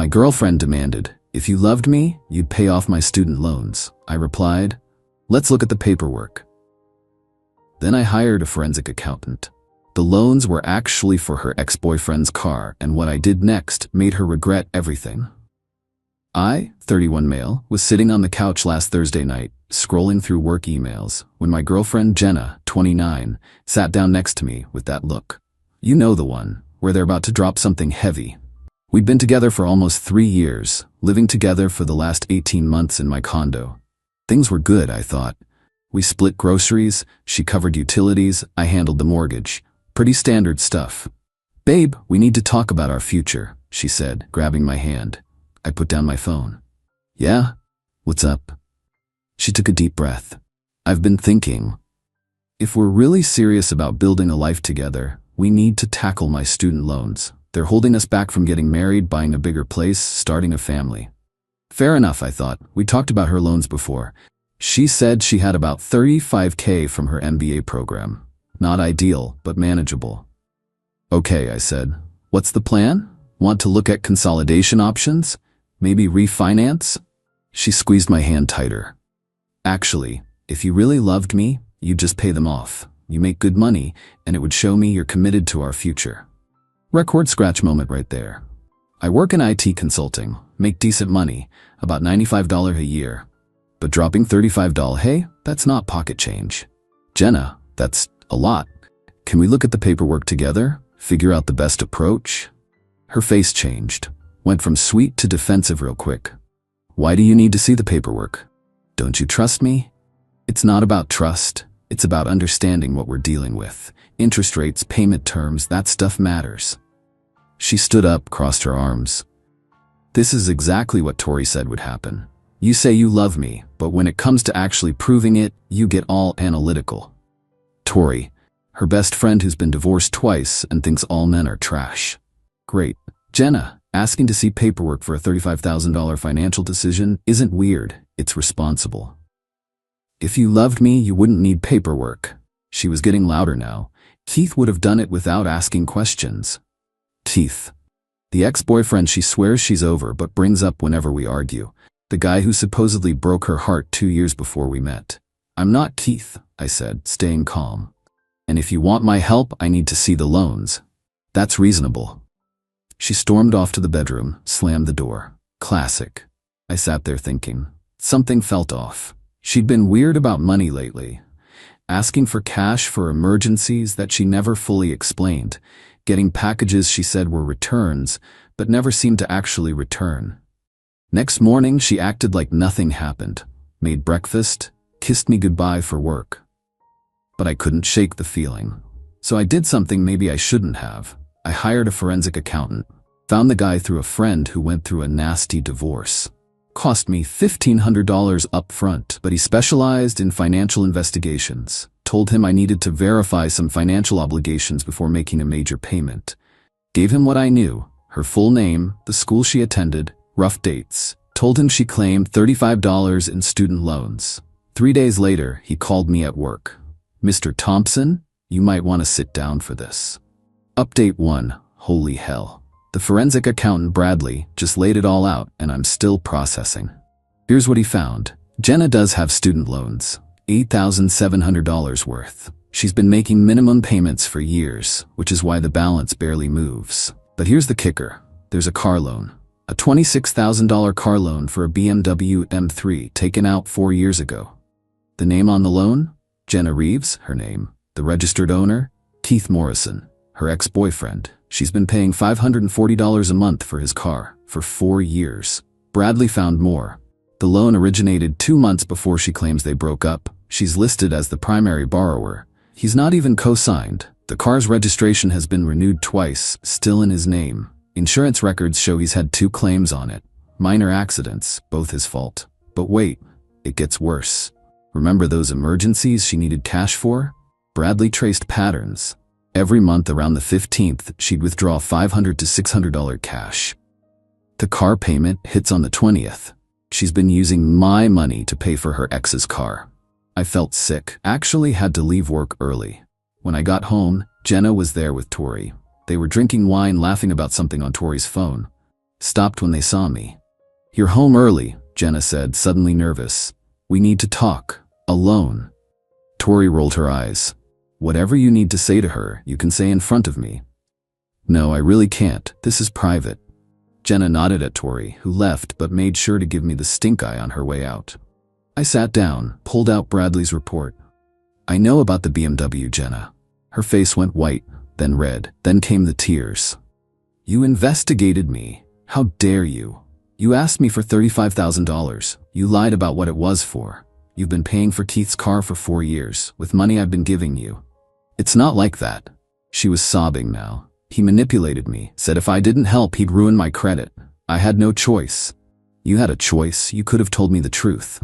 My girlfriend demanded, "If you loved me, you'd pay off my student loans." I replied, "Let's look at the paperwork." Then I hired a forensic accountant. The loans were actually for her ex-boyfriend's car, and what I did next made her regret everything. I, 31 male, was sitting on the couch last Thursday night, scrolling through work emails, when my girlfriend Jenna, 29, sat down next to me with that look. You know the one, where they're about to drop something heavy. We'd been together for almost 3 years, living together for the last 18 months in my condo. Things were good, I thought. We split groceries, she covered utilities, I handled the mortgage. Pretty standard stuff. "Babe, we need to talk about our future," she said, grabbing my hand. I put down my phone. "Yeah? What's up?" She took a deep breath. "I've been thinking. If we're really serious about building a life together, we need to tackle my student loans. They're holding us back from getting married, buying a bigger place, starting a family." Fair enough, I thought. We talked about her loans before. She said she had about $35K from her MBA program. Not ideal, but manageable. "Okay," I said. "What's the plan? Want to look at consolidation options? Maybe refinance?" She squeezed my hand tighter. "Actually, if you really loved me, you'd just pay them off. You make good money, and it would show me you're committed to our future." Record scratch moment right there. I work in IT consulting, make decent money, about $95 a year. But dropping $35, hey, that's not pocket change. "Jenna, that's a lot. Can we look at the paperwork together? Figure out the best approach?" Her face changed, went from sweet to defensive real quick. "Why do you need to see the paperwork? Don't you trust me?" "It's not about trust. It's about understanding what we're dealing with. Interest rates, payment terms, that stuff matters." She stood up, crossed her arms. "This is exactly what Tori said would happen. You say you love me, but when it comes to actually proving it, you get all analytical." Tori, her best friend who's been divorced twice and thinks all men are trash. Great. Jenna, asking to see paperwork for a $35,000 financial decision isn't weird, it's responsible. "If you loved me, you wouldn't need paperwork." She was getting louder now. "Keith would have done it without asking questions." Keith. The ex-boyfriend she swears she's over but brings up whenever we argue. The guy who supposedly broke her heart 2 years before we met. "I'm not Keith," I said, staying calm. "And if you want my help, I need to see the loans." "That's reasonable." She stormed off to the bedroom, slammed the door. Classic. I sat there thinking. Something felt off. She'd been weird about money lately. Asking for cash for emergencies that she never fully explained. Getting packages she said were returns, but never seemed to actually return. Next morning, she acted like nothing happened. Made breakfast, kissed me goodbye for work. But I couldn't shake the feeling. So I did something maybe I shouldn't have. I hired a forensic accountant. Found the guy through a friend who went through a nasty divorce. Cost me $1,500 up front, but he specialized in financial investigations. Told him I needed to verify some financial obligations before making a major payment. Gave him what I knew, her full name, the school she attended, rough dates. Told him she claimed $35 in student loans. 3 days later, he called me at work. "Mr. Thompson, you might want to sit down for this." Update 1. Holy hell. The forensic accountant Bradley just laid it all out, and I'm still processing. Here's what he found. Jenna does have student loans. $8,700 worth. She's been making minimum payments for years, which is why the balance barely moves. But here's the kicker. There's a car loan. A $26,000 car loan for a BMW M3 taken out 4 years ago. The name on the loan? Jenna Reeves, her name. The registered owner? Keith Morrison, her ex-boyfriend. She's been paying $540 a month for his car for 4 years. Bradley found more. The loan originated 2 months before she claims they broke up. She's listed as the primary borrower. He's not even co-signed. The car's registration has been renewed twice, still in his name. Insurance records show he's had 2 claims on it. Minor accidents, both his fault. But wait, it gets worse. Remember those emergencies she needed cash for? Bradley traced patterns. Every month around the 15th, she'd withdraw $500 to $600 cash. The car payment hits on the 20th. She's been using my money to pay for her ex's car. I felt sick, actually had to leave work early. When I got home, Jenna was there with Tori. They were drinking wine, laughing about something on Tori's phone. stopped when they saw me. "You're home early," Jenna said, suddenly nervous. "We need to talk. Alone." Tori rolled her eyes. "Whatever you need to say to her, you can say in front of me." "No, I really can't. This is private." Jenna nodded at Tori, who left but made sure to give me the stink eye on her way out. I sat down, pulled out Bradley's report. "I know about the BMW, Jenna." Her face went white, then red, then came the tears. "You investigated me. How dare you? You asked me for $35,000. You lied about what it was for. You've been paying for Keith's car for 4 years, with money I've been giving you." "It's not like that." She was sobbing now. "He manipulated me, said if I didn't help he'd ruin my credit. I had no choice." "You had a choice. You could have told me the truth."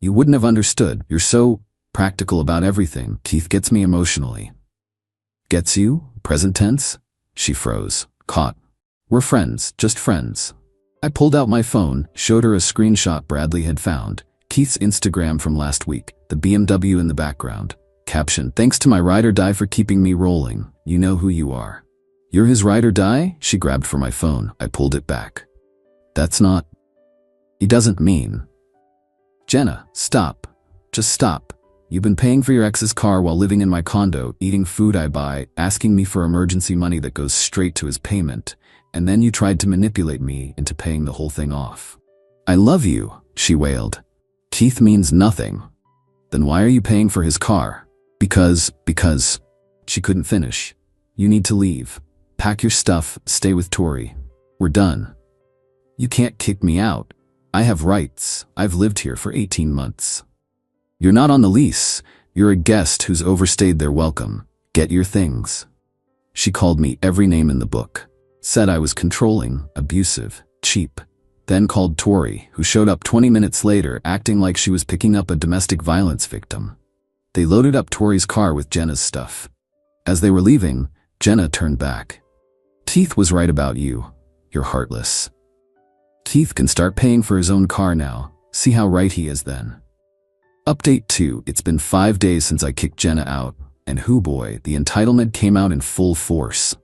"You wouldn't have understood. You're so practical about everything. Keith gets me emotionally." "Gets you? Present tense?" She froze, caught. "We're friends, just friends." I pulled out my phone, showed her a screenshot Bradley had found, Keith's Instagram from last week, the BMW in the background. Caption, "Thanks to my ride or die for keeping me rolling. You know who you are." "You're his ride or die?" She grabbed for my phone. I pulled it back. "That's not." "He doesn't mean." "Jenna, stop. Just stop. You've been paying for your ex's car while living in my condo, eating food I buy, asking me for emergency money that goes straight to his payment, and then you tried to manipulate me into paying the whole thing off." "I love you," she wailed. "Keith means nothing." "Then why are you paying for his car?" Because. She couldn't finish. "You need to leave. Pack your stuff, stay with Tori. We're done." "You can't kick me out. I have rights. I've lived here for 18 months. "You're not on the lease. You're a guest who's overstayed their welcome. Get your things." She called me every name in the book. Said I was controlling, abusive, cheap. Then called Tori, who showed up 20 minutes later acting like she was picking up a domestic violence victim. They loaded up Tori's car with Jenna's stuff. As they were leaving, Jenna turned back. "Keith was right about you. You're heartless. Keith can start paying for his own car now. See how right he is then." Update 2. It's been 5 days since I kicked Jenna out, and hoo boy, the entitlement came out in full force.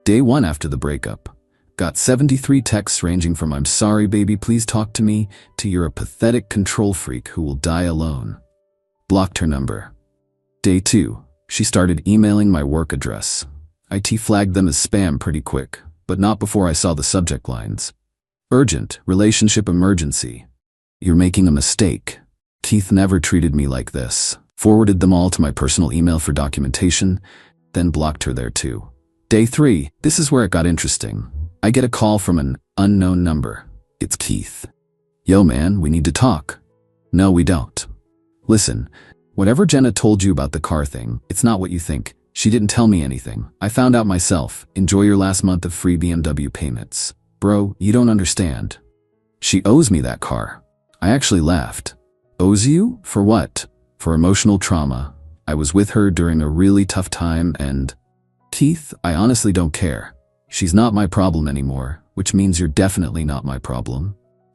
Day 1 after the breakup. Got 73 texts ranging from "I'm sorry baby, please talk to me" to "You're a pathetic control freak who will die alone." Blocked her number. Day 2. She started emailing my work address. IT flagged them as spam pretty quick, but not before I saw the subject lines. "Urgent, relationship emergency. You're making a mistake. Keith never treated me like this." Forwarded them all to my personal email for documentation, then blocked her there too. Day 3. This is where it got interesting. I get a call from an unknown number. It's Keith. "Yo man, we need to talk." "No, we don't. Listen, whatever Jenna told you about the car thing, it's not what you think. She didn't tell me anything. I found out myself. Enjoy your last month of free BMW payments." "Bro, you don't understand. She owes me that car." I actually laughed. "Owes you? For what?" "For emotional trauma. I was with her during a really tough time and..." "Keith, I honestly don't care. She's not my problem anymore, which means you're definitely not my problem.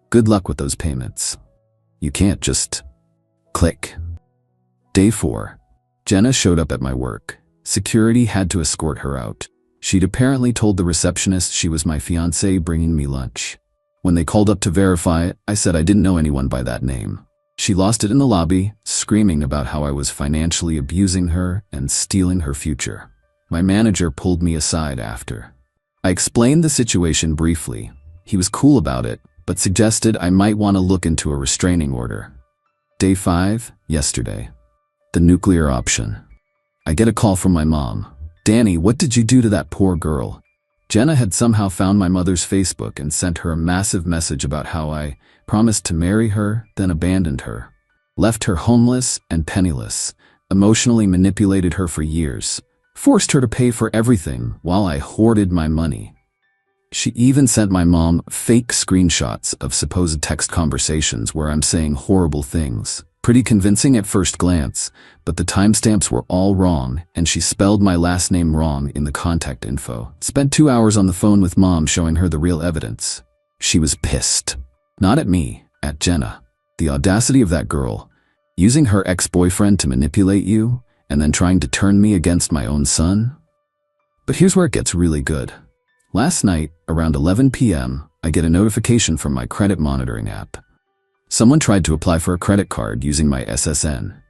Good luck with those payments. You can't just..." Click. Day 4. Jenna showed up at my work. Security had to escort her out. She'd apparently told the receptionist she was my fiancé bringing me lunch. When they called up to verify it, I said I didn't know anyone by that name. She lost it in the lobby, screaming about how I was financially abusing her and stealing her future. My manager pulled me aside after. I explained the situation briefly. He was cool about it, but suggested I might want to look into a restraining order. Day 5, yesterday. The nuclear option. I get a call from my mom. "Danny, what did you do to that poor girl?" Jenna had somehow found my mother's Facebook and sent her a massive message about how I promised to marry her, then abandoned her. Left her homeless and penniless, emotionally manipulated her for years, forced her to pay for everything while I hoarded my money. She even sent my mom fake screenshots of supposed text conversations where I'm saying horrible things. Pretty convincing at first glance, but the timestamps were all wrong and she spelled my last name wrong in the contact info. Spent 2 hours on the phone with mom showing her the real evidence. She was pissed. Not at me, at Jenna. The audacity of that girl, using her ex-boyfriend to manipulate you, and then trying to turn me against my own son. But here's where it gets really good. Last night, around 11 p.m., I get a notification from my credit monitoring app. Someone tried to apply for a credit card using my SSN.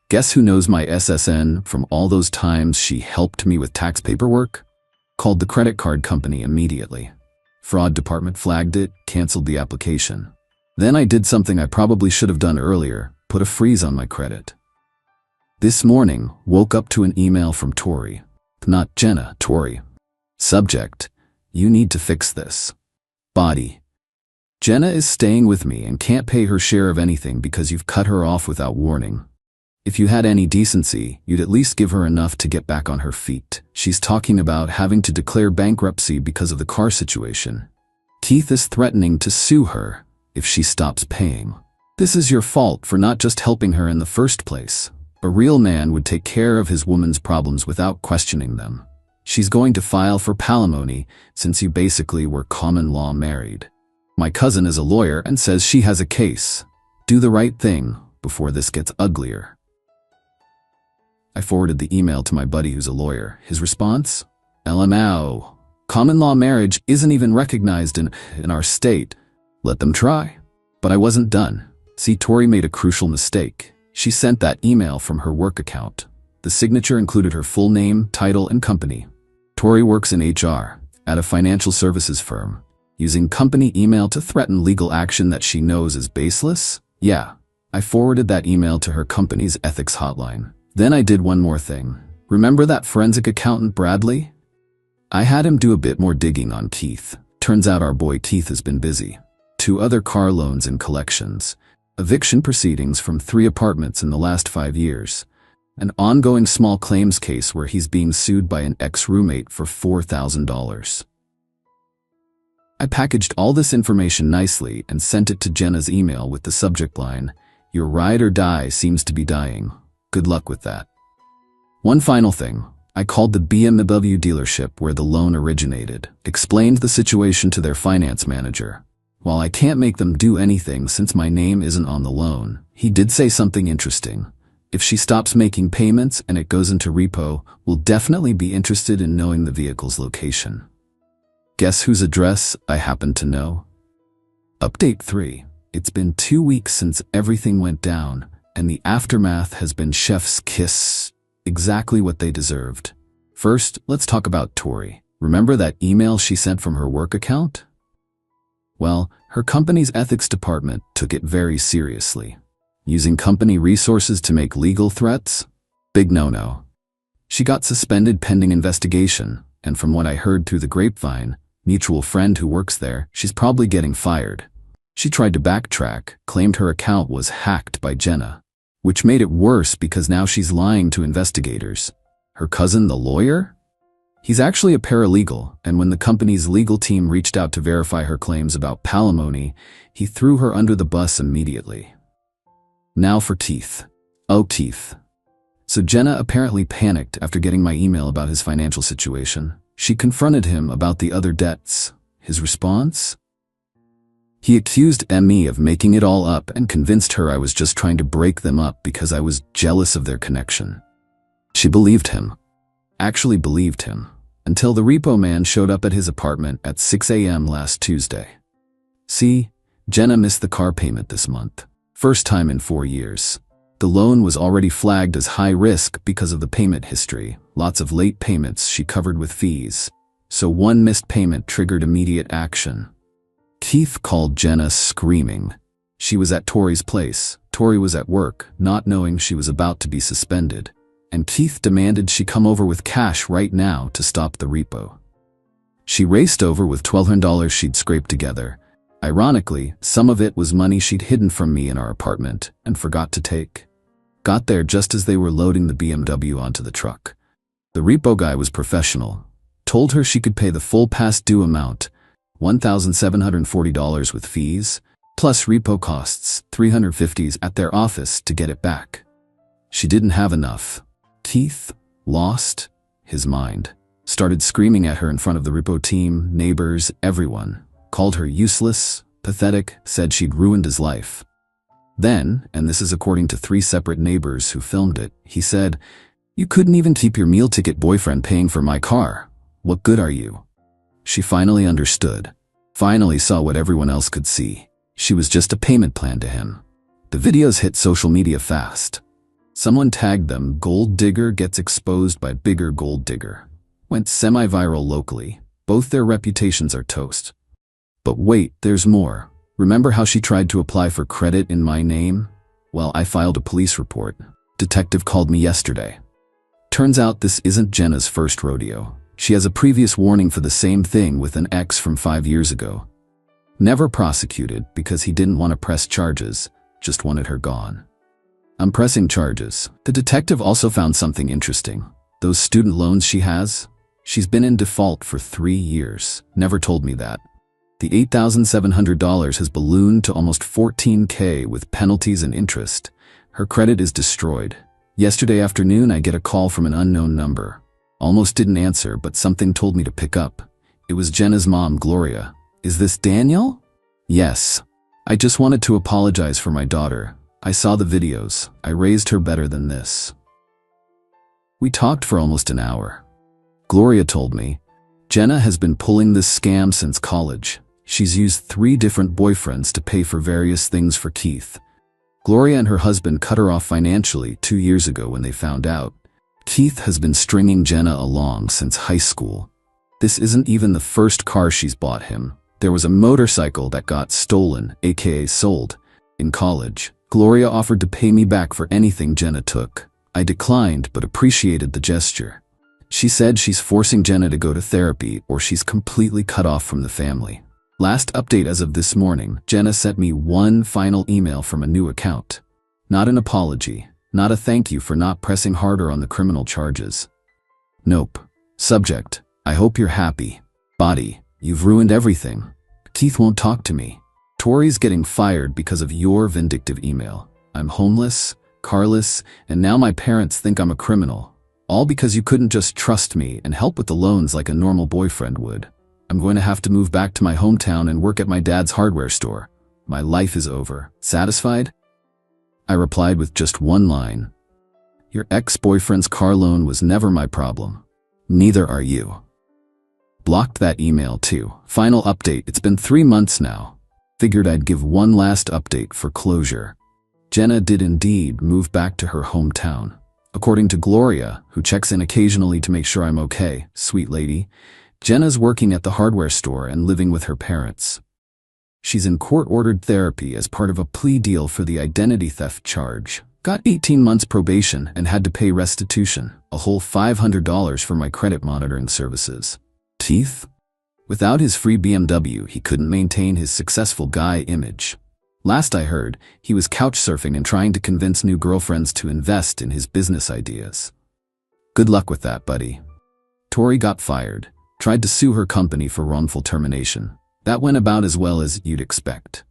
Guess who knows my SSN from all those times she helped me with tax paperwork? Called the credit card company immediately. Fraud department flagged it, canceled the application. Then I did something I probably should have done earlier, put a freeze on my credit. This morning, woke up to an email from Tori. Not Jenna, Tori. Subject: you need to fix this. Body: Jenna is staying with me and can't pay her share of anything because you've cut her off without warning. If you had any decency, you'd at least give her enough to get back on her feet. She's talking about having to declare bankruptcy because of the car situation. Keith is threatening to sue her if she stops paying. This is your fault for not just helping her in the first place. A real man would take care of his woman's problems without questioning them. She's going to file for palimony since you basically were common law married. My cousin is a lawyer and says she has a case. Do the right thing before this gets uglier. I forwarded the email to my buddy who's a lawyer. His response? LMAO. Common law marriage isn't even recognized in our state. Let them try. But I wasn't done. See, Tori made a crucial mistake. She sent that email from her work account. The signature included her full name, title, and company. Tori works in HR at a financial services firm, using company email to threaten legal action that she knows is baseless? Yeah, I forwarded that email to her company's ethics hotline. Then I did one more thing. Remember that forensic accountant Bradley? I had him do a bit more digging on Keith. Turns out our boy Keith has been busy. 2 other car loans and collections, eviction proceedings from 3 apartments in the last 5 years, an ongoing small claims case where he's being sued by an ex-roommate for $4,000. I packaged all this information nicely and sent it to Jenna's email with the subject line, "Your ride or die seems to be dying. Good luck with that." One final thing. I called the BMW dealership where the loan originated, explained the situation to their finance manager. While I can't make them do anything since my name isn't on the loan, he did say something interesting. If she stops making payments and it goes into repo, we'll definitely be interested in knowing the vehicle's location. Guess whose address I happen to know? Update 3. It's been 2 weeks since everything went down, and the aftermath has been chef's kiss, exactly what they deserved. First, let's talk about Tori. Remember that email she sent from her work account? Well, her company's ethics department took it very seriously. Using company resources to make legal threats? Big no-no. She got suspended pending investigation, and from what I heard through the grapevine, mutual friend who works there, she's probably getting fired. She tried to backtrack, claimed her account was hacked by Jenna, which made it worse because now she's lying to investigators. Her cousin, the lawyer? He's actually a paralegal, and when the company's legal team reached out to verify her claims about palimony, he threw her under the bus immediately. Now for Keith. Oh, Keith. So Jenna apparently panicked after getting my email about his financial situation. She confronted him about the other debts. His response? He accused me of making it all up and convinced her I was just trying to break them up because I was jealous of their connection. She believed him. Actually believed him. Until the repo man showed up at his apartment at 6 a.m. last Tuesday. See, Jenna missed the car payment this month. First time in 4 years. The loan was already flagged as high risk because of the payment history, lots of late payments she covered with fees. So one missed payment triggered immediate action. Keith called Jenna screaming. She was at Tori's place. Tori was at work, not knowing she was about to be suspended. And Keith demanded she come over with cash right now to stop the repo. She raced over with $1,200 she'd scraped together. Ironically, some of it was money she'd hidden from me in our apartment and forgot to take. Got there just as they were loading the BMW onto the truck. The repo guy was professional. Told her she could pay the full past due amount, $1,740 with fees, plus repo costs, $350 at their office to get it back. She didn't have enough. Keith lost his mind. Started screaming at her in front of the repo team, neighbors, everyone. Called her useless, pathetic, said she'd ruined his life. Then, and this is according to 3 separate neighbors who filmed it, he said, "You couldn't even keep your meal ticket boyfriend paying for my car. What good are you?" She finally understood. Finally saw what everyone else could see. She was just a payment plan to him. The videos hit social media fast. Someone tagged them, "Gold digger gets exposed by bigger gold digger." Went semi-viral locally. Both their reputations are toast. But wait, there's more. Remember how she tried to apply for credit in my name? Well, I filed a police report. Detective called me yesterday. Turns out this isn't Jenna's first rodeo. She has a previous warning for the same thing with an ex from 5 years ago. Never prosecuted because he didn't want to press charges, just wanted her gone. I'm pressing charges. The detective also found something interesting. Those student loans she has? She's been in default for 3 years. Never told me that. The $8,700 has ballooned to almost $14,000 with penalties and interest. Her credit is destroyed. Yesterday afternoon, I get a call from an unknown number. Almost didn't answer, but something told me to pick up. It was Jenna's mom, Gloria. Is this Daniel? Yes. I just wanted to apologize for my daughter. I saw the videos. I raised her better than this. We talked for almost an hour. Gloria told me, Jenna has been pulling this scam since college. She's used 3 different boyfriends to pay for various things for Keith. Gloria and her husband cut her off financially 2 years ago when they found out. Keith has been stringing Jenna along since high school. This isn't even the first car she's bought him. There was a motorcycle that got stolen, aka sold, in college. Gloria offered to pay me back for anything Jenna took. I declined but appreciated the gesture. She said she's forcing Jenna to go to therapy or she's completely cut off from the family. Last update as of this morning, Jenna sent me one final email from a new account. Not an apology, not a thank you for not pressing harder on the criminal charges. Nope. Subject, I hope you're happy. Body, you've ruined everything. Keith won't talk to me. Tori's getting fired because of your vindictive email. I'm homeless, carless, and now my parents think I'm a criminal. All because you couldn't just trust me and help with the loans like a normal boyfriend would. I'm going to have to move back to my hometown and work at my dad's hardware store. My life is over. Satisfied? I replied with just one line. Your ex-boyfriend's car loan was never my problem. Neither are you. Blocked that email too. Final update, it's been 3 months now. Figured I'd give one last update for closure. Jenna did indeed move back to her hometown. According to Gloria, who checks in occasionally to make sure I'm okay, sweet lady, Jenna's working at the hardware store and living with her parents. She's in court-ordered therapy as part of a plea deal for the identity theft charge. Got 18 months probation and had to pay restitution, a whole $500 for my credit monitoring services. Teeth? Without his free BMW, he couldn't maintain his successful guy image. Last I heard, he was couch surfing and trying to convince new girlfriends to invest in his business ideas. Good luck with that, buddy. Tori got fired. Tried to sue her company for wrongful termination. That went about as well as you'd expect.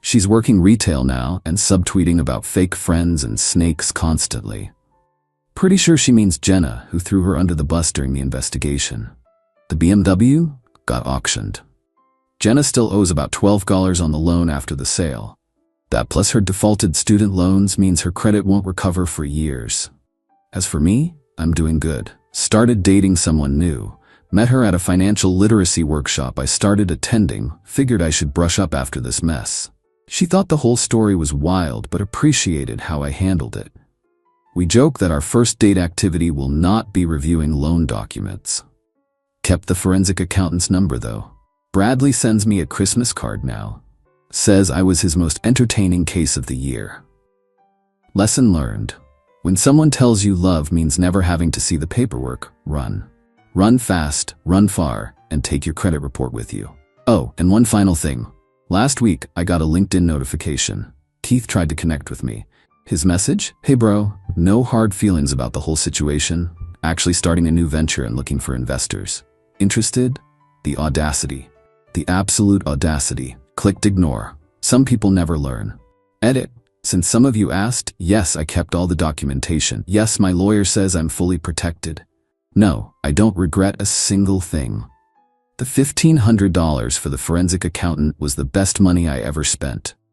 She's working retail now and subtweeting about fake friends and snakes constantly. Pretty sure she means Jenna, who threw her under the bus during the investigation. The BMW got auctioned. Jenna still owes about $12 on the loan after the sale. That plus her defaulted student loans means her credit won't recover for years. As for me, I'm doing good. Started dating someone new. Met her at a financial literacy workshop I started attending, figured I should brush up after this mess. She thought the whole story was wild but appreciated how I handled it. We joke that our first date activity will not be reviewing loan documents. Kept the forensic accountant's number though. Bradley sends me a Christmas card now. Says I was his most entertaining case of the year. Lesson learned. When someone tells you love means never having to see the paperwork, run. Run fast, run far, and take your credit report with you. Oh, and one final thing. Last week, I got a LinkedIn notification. Keith tried to connect with me. His message? Hey bro, no hard feelings about the whole situation. Actually starting a new venture and looking for investors. Interested? The audacity. The absolute audacity. Clicked ignore. Some people never learn. Edit. Since some of you asked, yes, I kept all the documentation. Yes, my lawyer says I'm fully protected. No, I don't regret a single thing. The $1,500 for the forensic accountant was the best money I ever spent.